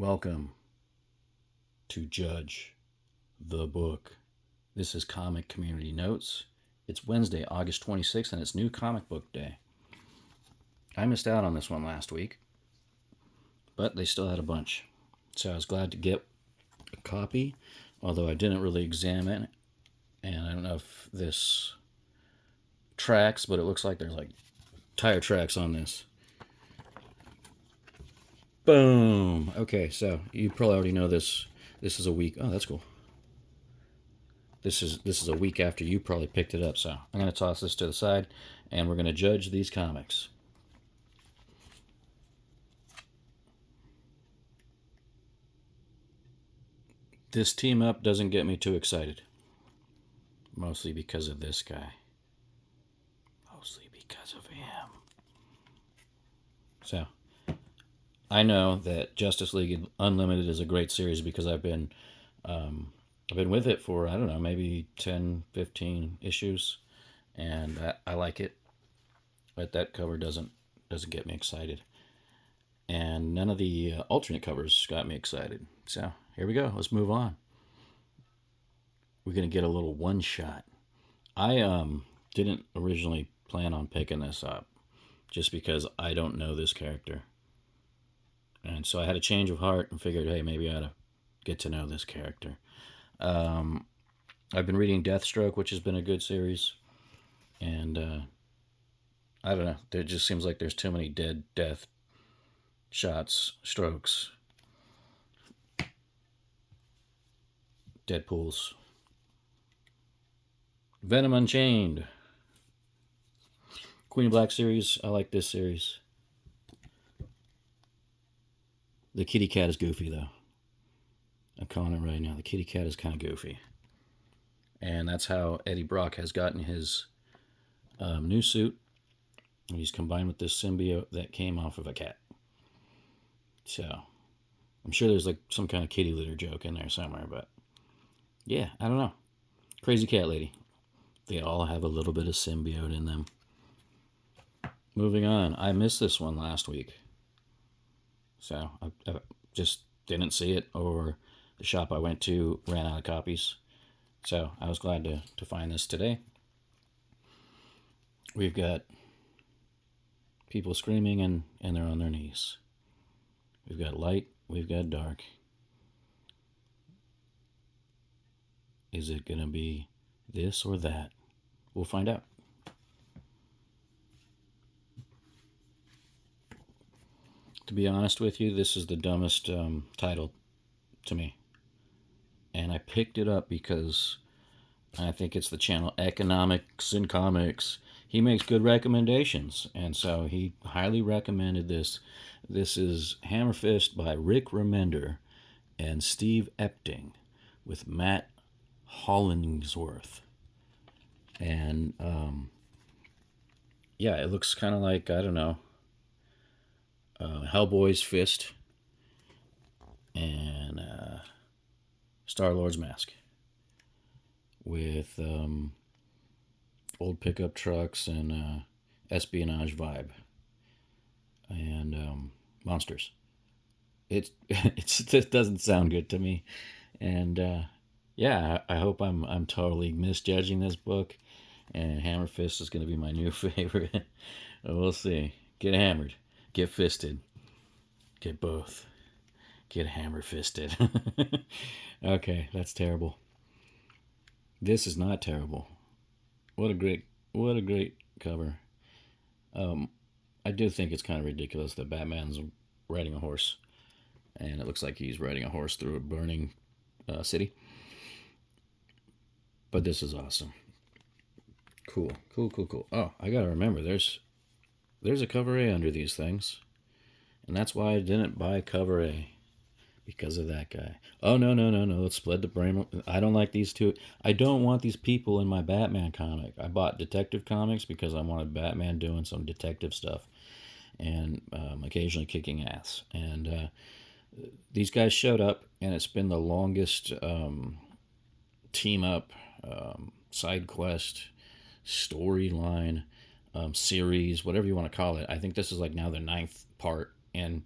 Welcome to Judge the Book. This is Comic Community Notes. It's Wednesday, August 26th, and it's New Comic Book Day. I missed out on this one last week, but they still had a bunch. So I was glad to get a copy, although I didn't really examine it. And I don't know if this tracks, but it looks like there's like tire tracks on this. Boom. Okay, so you probably already know this. This is a week. Oh, that's cool. This is a week after you probably picked it up, so I'm going to toss this to the side, and we're going to judge these comics. This team up doesn't get me too excited. Mostly because of this guy. Mostly because of him. So, I know that Justice League Unlimited is a great series because I've been with it for, I don't know, maybe 10, 15 issues, and I like it. But that cover doesn't get me excited. And none of the alternate covers got me excited. So here we go. Let's move on. We're gonna get a little one shot. I didn't originally plan on picking this up, just because I don't know this character, and so I had a change of heart and figured, hey, maybe I ought to get to know this character. I've been reading Deathstroke, which has been a good series, and I don't know. There just seems like there's too many death shots, strokes, Deadpools. Venom Unchained. Queen of Black series. I like this series. The kitty cat is goofy, though. I'm calling it right now. The kitty cat is kind of goofy. And that's how Eddie Brock has gotten his new suit. He's combined with this symbiote that came off of a cat. So, I'm sure there's like some kind of kitty litter joke in there somewhere, but yeah, I don't know. Crazy cat lady. They all have a little bit of symbiote in them. Moving on. I missed this one last week. So, I just didn't see it, or the shop I went to ran out of copies. So, I was glad to find this today. We've got people screaming and they're on their knees. We've got light, we've got dark. Is it going to be this or that? We'll find out. To be honest with you, this is the dumbest title to me. And I picked it up because I think it's the channel Economics and Comics. He makes good recommendations, and so he highly recommended this. This is Hammer Fist by Rick Remender and Steve Epting with Matt Hollingsworth. And yeah, it looks kind of like, I don't know, Hellboy's fist and Star-Lord's mask with old pickup trucks and espionage vibe and monsters. It doesn't sound good to me, and yeah, I hope I'm totally misjudging this book, and Hammer Fist is going to be my new favorite. We'll see. Get hammered, get fisted, get both, get hammer fisted. Okay, that's terrible. This is not terrible. What a great cover. I do think it's kind of ridiculous that Batman's riding a horse, and it looks like he's riding a horse through a burning city. But this is awesome. Cool. Oh, I gotta remember, there's a cover A under these things, and that's why I didn't buy cover A, because of that guy. Oh, no. Let's split the brain. I don't like these two. I don't want these people in my Batman comic. I bought Detective Comics because I wanted Batman doing some detective stuff and occasionally kicking ass. And these guys showed up, and it's been the longest team up, side quest, storyline, series, whatever you want to call it. I think this is like now the 9th part, and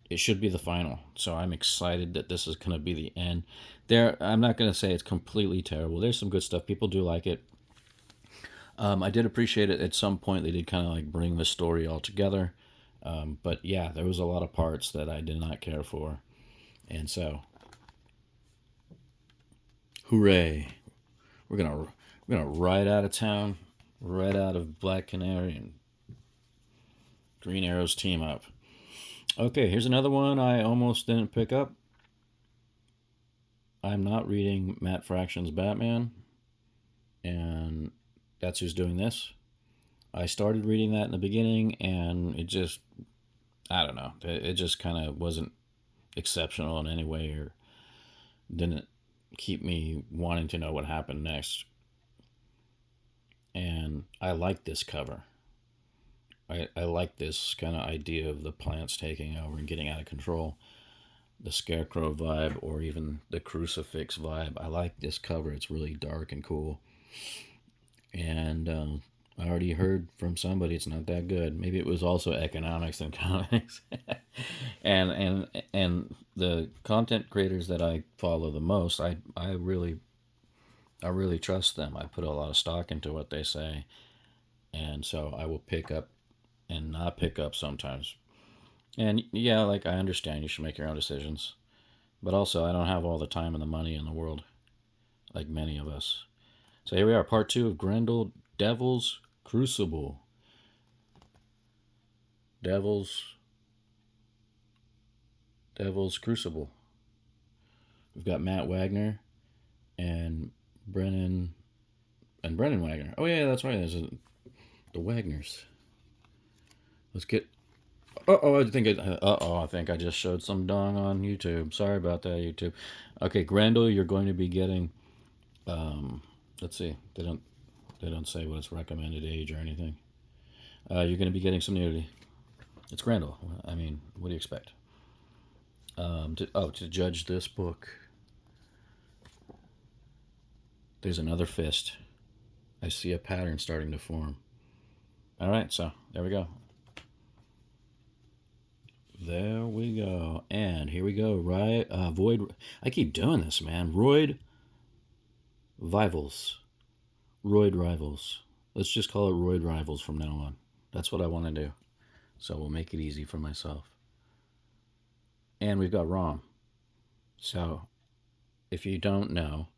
it should be the final. So I'm excited that this is going to be the end. I'm not going to say it's completely terrible. There's some good stuff. People do like it. I did appreciate it at some point. They did kind of like bring the story all together. But yeah, there was a lot of parts that I did not care for. And so, hooray. We're gonna ride out of town, right out of Black Canary, and Green Arrow's team up. Okay, here's another one I almost didn't pick up. I'm not reading Matt Fraction's Batman, and that's who's doing this. I started reading that in the beginning, and it just, I don't know, it just kind of wasn't exceptional in any way, or didn't keep me wanting to know what happened next. And I like this cover. I like this kind of idea of the plants taking over and getting out of control. The Scarecrow vibe, or even the Crucifix vibe. I like this cover. It's really dark and cool. And I already heard from somebody it's not that good. Maybe it was also economics and comics. and the content creators that I follow the most, I really trust them. I put a lot of stock into what they say, and so I will pick up and not pick up sometimes. And yeah, like, I understand you should make your own decisions, but also I don't have all the time and the money in the world, like many of us. So here we are, part 2 of Grendel, Devil's Crucible. Devil's Crucible. We've got Matt Wagner and Brennan Wagner. Oh yeah, that's right. There's the Wagners. Let's get. I think I just showed some dong on YouTube. Sorry about that, YouTube. Okay, Grendel, you're going to be getting. Let's see. They don't say what its recommended age or anything. You're going to be getting some nudity. It's Grendel. I mean, what do you expect? To judge this book, there's another fist. I see a pattern starting to form. All right, so there we go. There we go. And here we go. Right, Void. I keep doing this, man. Roid Rivals. Roid Rivals. Let's just call it Roid Rivals from now on. That's what I want to do. So we'll make it easy for myself. And we've got Rom. So if you don't know,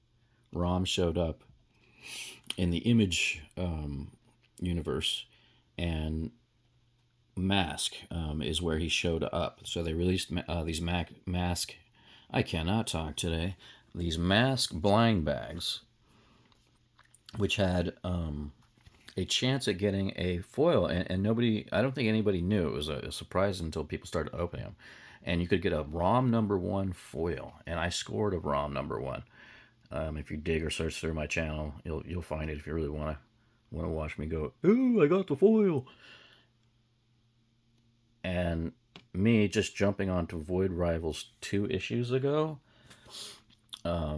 Rom showed up in the Image universe, and Mask is where he showed up. So they released these mask. I cannot talk today. These mask blind bags, which had a chance at getting a foil, and nobody. I don't think anybody knew. It was a surprise until people started opening them, and you could get a ROM #1 foil, and I scored a ROM #1. If you dig or search through my channel, you'll find it if you really want to watch me go, ooh, I got the foil. And me just jumping onto Void Rivals 2 issues ago, I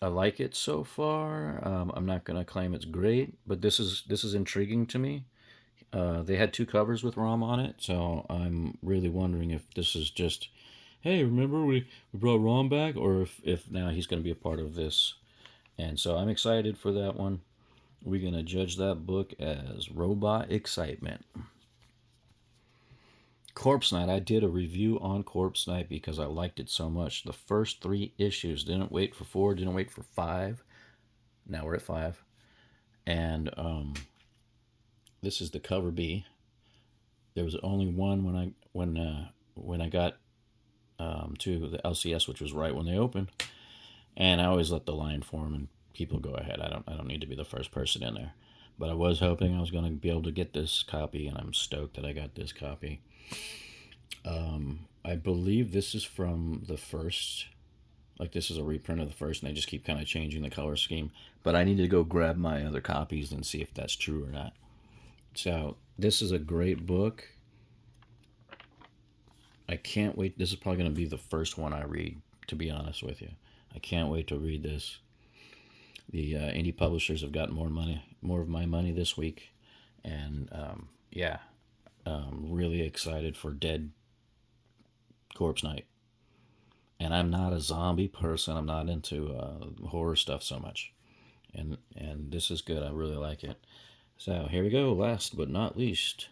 like it so far. I'm not gonna claim it's great, but this is intriguing to me. They had 2 covers with Rom on it, so I'm really wondering if this is just, hey, remember we brought Rom back, or if now he's going to be a part of this. And so I'm excited for that one. We're going to judge that book as Robot Excitement. Corpse Night. I did a review on Corpse Night because I liked it so much. The first 3 issues. Didn't wait for 4, didn't wait for 5. Now we're at 5. And this is the cover B. There was only one when I got to the LCS, which was right when they opened. And I always let the line form and people go ahead. I don't need to be the first person in there. But I was hoping I was going to be able to get this copy, and I'm stoked that I got this copy. I believe this is from the first, like, this is a reprint of the first, and they just keep kind of changing the color scheme. But I need to go grab my other copies and see if that's true or not. So this is a great book. I can't wait. This is probably going to be the first one I read, to be honest with you. I can't wait to read this. The indie publishers have gotten more of my money this week, and yeah, really excited for Dead Corpse Night. And I'm not a zombie person. I'm not into horror stuff so much. And this is good. I really like it. So here we go. Last but not least,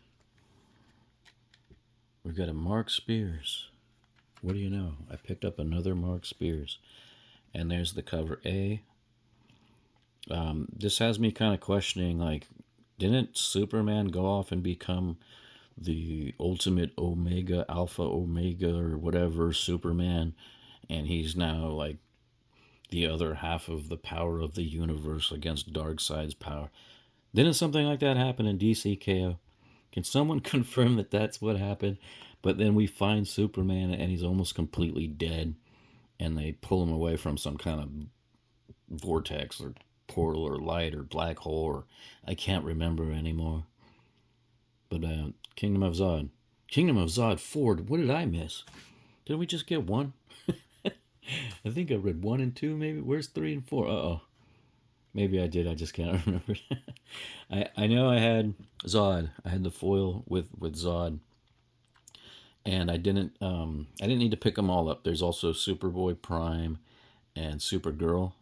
we've got a Mark Spears. What do you know? I picked up another Mark Spears. And there's the cover A. This has me kind of questioning, like, didn't Superman go off and become the ultimate Omega, Alpha Omega, or whatever Superman? And he's now, like, the other half of the power of the universe against Darkseid's power. Didn't something like that happen in DC KO? Can someone confirm that that's what happened? But then we find Superman and he's almost completely dead, and they pull him away from some kind of vortex or portal or light or black hole, or I can't remember anymore. But Kingdom of Zod 4. What did I miss? Did we just get one? I think I read 1 and 2 maybe. Where's 3 and 4? Uh-oh. Maybe I did. I just can't remember. I know I had Zod. I had the foil with Zod. And I didn't need to pick them all up. There's also Superboy Prime and Supergirl.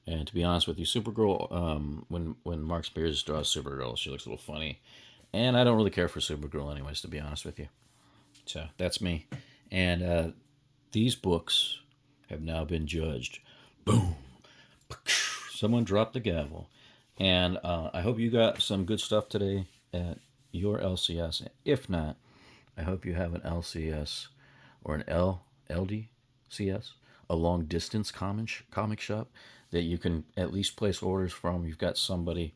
And to be honest with you, Supergirl, when Mark Spears draws Supergirl, she looks a little funny. And I don't really care for Supergirl anyways, to be honest with you. So that's me. And these books have now been judged. Boom. Someone dropped the gavel. And I hope you got some good stuff today at your LCS. If not, I hope you have an LCS or an LDCS, a long distance comic shop that you can at least place orders from. You've got somebody.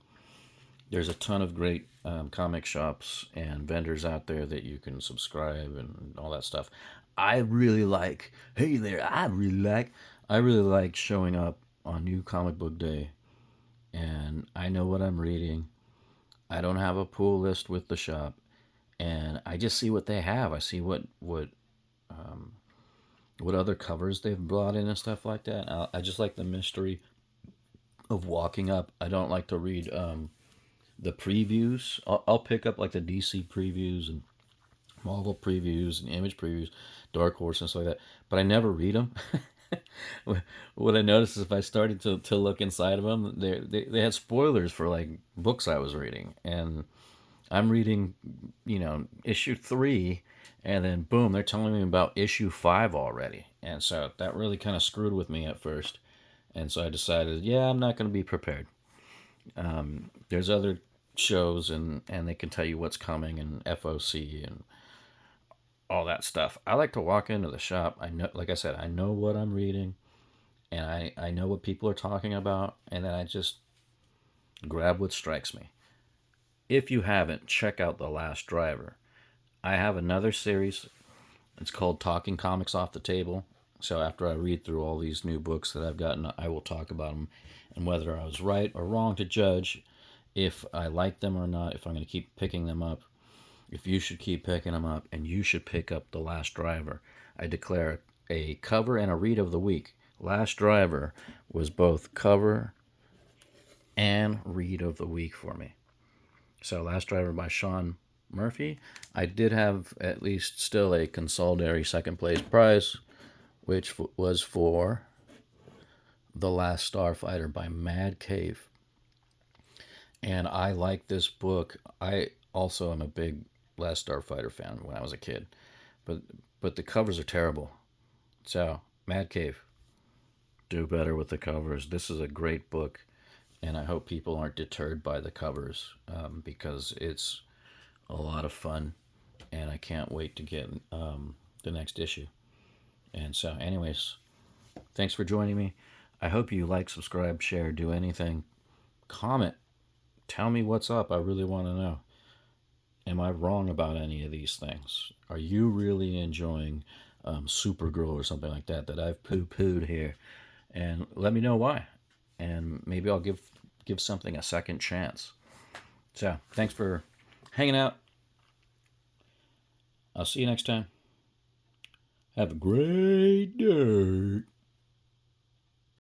There's a ton of great comic shops and vendors out there that you can subscribe and all that stuff. I really like showing up on New Comic Book Day, and I know what I'm reading. I don't have a pull list with the shop, and I just see what they have. I see what other covers they've brought in and stuff like that. I just like the mystery of walking up. I don't like to read the previews. I'll pick up like the DC previews and Marvel previews and Image previews, Dark Horse and stuff like that, but I never read them. What I noticed is if I started to look inside of them, they had spoilers for like books I was reading, and I'm reading, issue 3, and then boom, they're telling me about issue 5 already, and so that really kind of screwed with me at first, and so I decided, yeah, I'm not going to be prepared. There's other shows, and they can tell you what's coming, and FOC and all that stuff. I like to walk into the shop. I know, like I said, I know what I'm reading, and I know what people are talking about, and then I just grab what strikes me. If you haven't, check out The Last Driver. I have another series. It's called Talking Comics Off the Table. So after I read through all these new books that I've gotten, I will talk about them and whether I was right or wrong to judge if I like them or not, if I'm going to keep picking them up, if you should keep picking them up, and you should pick up The Last Driver. I declare a cover and a read of the week. Last Driver was both cover and read of the week for me. So Last Driver by Sean Murphy. I did have at least still a consolidatory second place prize, which was for The Last Starfighter by Mad Cave. And I like this book. I also am a big Last Starfighter fan when I was a kid. But the covers are terrible. So, Mad Cave, do better with the covers. This is a great book, and I hope people aren't deterred by the covers because it's a lot of fun, and I can't wait to get the next issue. And so, anyways, thanks for joining me. I hope you like, subscribe, share, do anything. Comment. Tell me what's up. I really want to know. Am I wrong about any of these things? Are you really enjoying Supergirl or something like that I've poo-pooed here? And let me know why. And maybe I'll give something a second chance. So, thanks for hanging out. I'll see you next time. Have a great day.